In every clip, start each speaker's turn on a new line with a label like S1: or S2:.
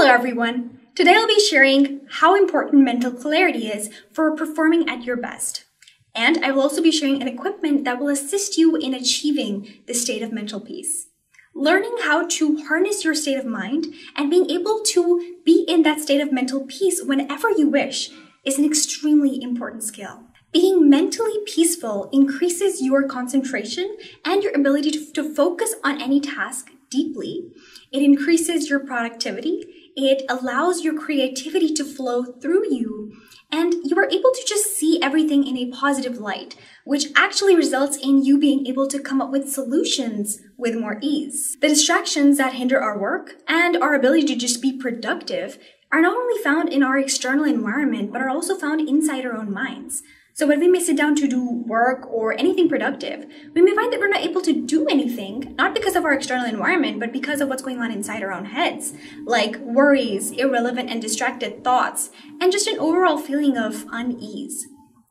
S1: Hello everyone! Today I'll be sharing how important mental clarity is for performing at your best. And I will also be sharing an equipment that will assist you in achieving this state of mental peace. Learning how to harness your state of mind and being able to be in that state of mental peace whenever you wish is an extremely important skill. Being mentally peaceful increases your concentration and your ability to focus on any task deeply. It increases your productivity. It allows your creativity to flow through you, and you are able to just see everything in a positive light, which actually results in you being able to come up with solutions with more ease. The distractions that hinder our work and our ability to just be productive are not only found in our external environment, but are also found inside our own minds. So when we may sit down to do work or anything productive, we may find that we're not able to do anything, not because of our external environment, but because of what's going on inside our own heads, like worries, irrelevant and distracted thoughts, and just an overall feeling of unease.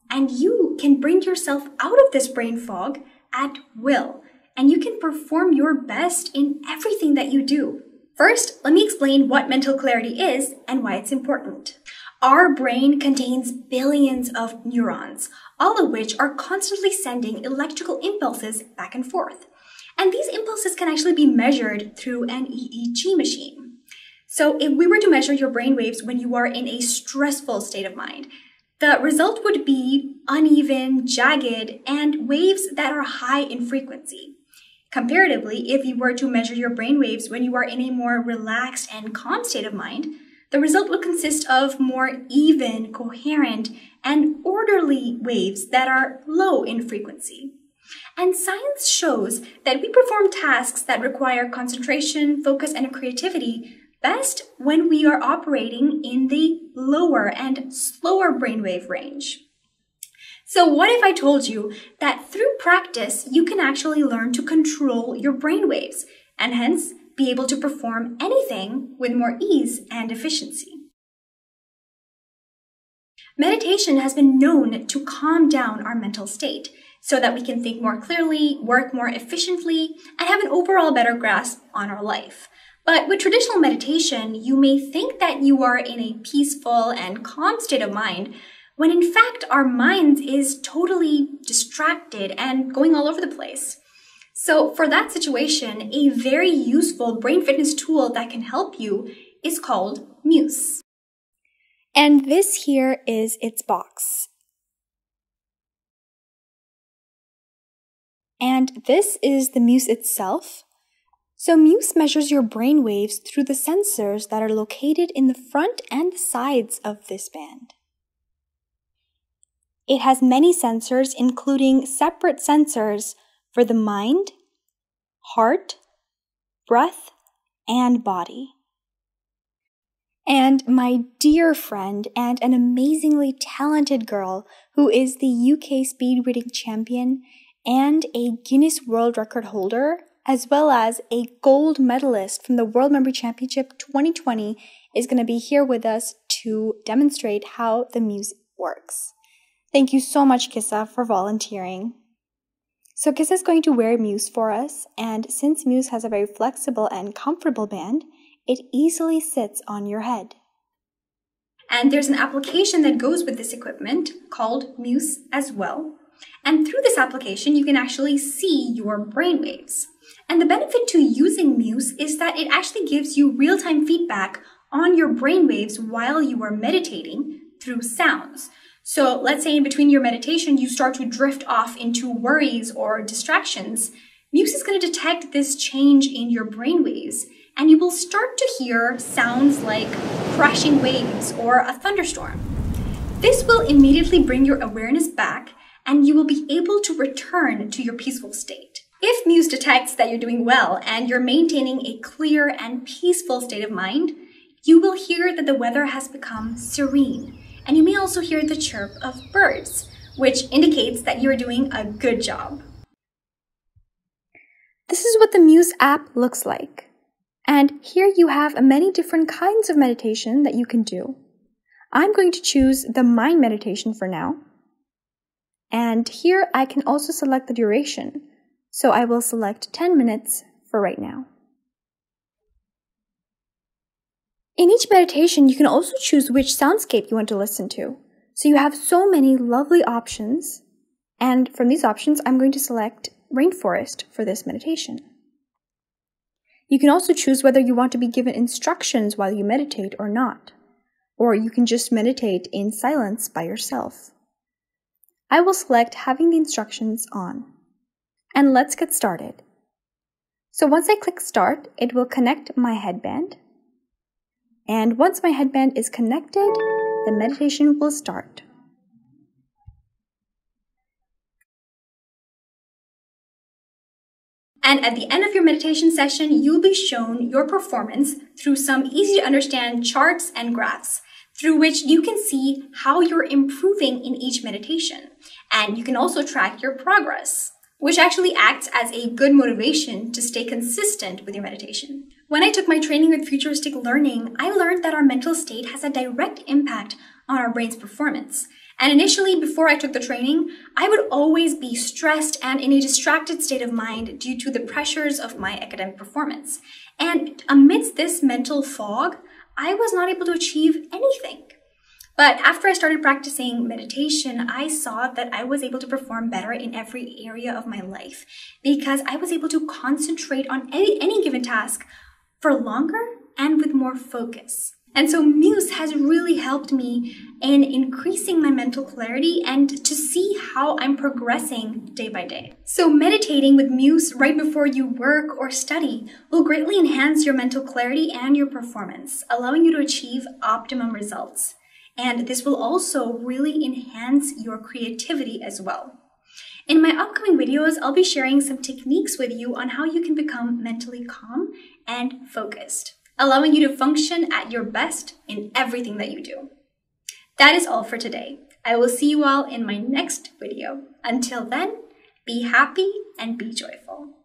S1: And you can bring yourself out of this brain fog at will, and you can perform your best in everything that you do. First, let me explain what mental clarity is and why it's important. Our brain contains billions of neurons, all of which are constantly sending electrical impulses back and forth. And these impulses can actually be measured through an EEG machine. So if we were to measure your brain waves when you are in a stressful state of mind, the result would be uneven, jagged, and waves that are high in frequency. Comparatively, if you were to measure your brain waves when you are in a more relaxed and calm state of mind, the result would consist of more even, coherent, and orderly waves that are low in frequency. And science shows that we perform tasks that require concentration, focus, and creativity best when we are operating in the lower and slower brainwave range. So what if I told you that through practice, you can actually learn to control your brainwaves and hence be able to perform anything with more ease and efficiency? Meditation has been known to calm down our mental state so that we can think more clearly, work more efficiently, and have an overall better grasp on our life. But with traditional meditation, you may think that you are in a peaceful and calm state of mind, when in fact our mind is totally distracted and going all over the place. So for that situation, a very useful brain fitness tool that can help you is called Muse.
S2: And this here is its box. And this is the Muse itself. So Muse measures your brain waves through the sensors that are located in the front and the sides of this band. It has many sensors, including separate sensors for the mind, heart, breath, and body. And my dear friend and an amazingly talented girl who is the UK speed reading champion and a Guinness World Record holder, as well as a gold medalist from the World Memory Championship 2020, is going to be here with us to demonstrate how the Muse works. Thank you so much, Kissa, for volunteering. So Kissa is going to wear Muse for us, and since Muse has a very flexible and comfortable band, it easily sits on your head.
S1: And there's an application that goes with this equipment called Muse as well. And through this application, you can actually see your brainwaves. And the benefit to using Muse is that it actually gives you real-time feedback on your brainwaves while you are meditating through sounds. So let's say in between your meditation, you start to drift off into worries or distractions. Muse is going to detect this change in your brainwaves, and you will start to hear sounds like crashing waves or a thunderstorm. This will immediately bring your awareness back, and you will be able to return to your peaceful state. If Muse detects that you're doing well and you're maintaining a clear and peaceful state of mind, you will hear that the weather has become serene. And you may also hear the chirp of birds, which indicates that you're doing a good job.
S2: This is what the Muse app looks like. And here you have many different kinds of meditation that you can do. I'm going to choose the mind meditation for now. And here I can also select the duration. So I will select 10 minutes for right now. In each meditation, you can also choose which soundscape you want to listen to. So you have so many lovely options. And from these options, I'm going to select rainforest for this meditation. You can also choose whether you want to be given instructions while you meditate or not. Or you can just meditate in silence by yourself. I will select having the instructions on. And let's get started. So once I click start, it will connect my headband. And once my headband is connected, the meditation will start.
S1: And at the end of your meditation session, you'll be shown your performance through some easy to understand charts and graphs, through which you can see how you're improving in each meditation. And you can also track your progress, which actually acts as a good motivation to stay consistent with your meditation. When I took my training with futuristic learning, I learned that our mental state has a direct impact on our brain's performance. And initially, before I took the training, I would always be stressed and in a distracted state of mind due to the pressures of my academic performance. And amidst this mental fog, I was not able to achieve anything. But after I started practicing meditation, I saw that I was able to perform better in every area of my life because I was able to concentrate on any given task for longer and with more focus. And so Muse has really helped me in increasing my mental clarity and to see how I'm progressing day by day. So meditating with Muse right before you work or study will greatly enhance your mental clarity and your performance, allowing you to achieve optimum results. And this will also really enhance your creativity as well. In my upcoming videos, I'll be sharing some techniques with you on how you can become mentally calm and focused, allowing you to function at your best in everything that you do. That is all for today. I will see you all in my next video. Until then, be happy and be joyful.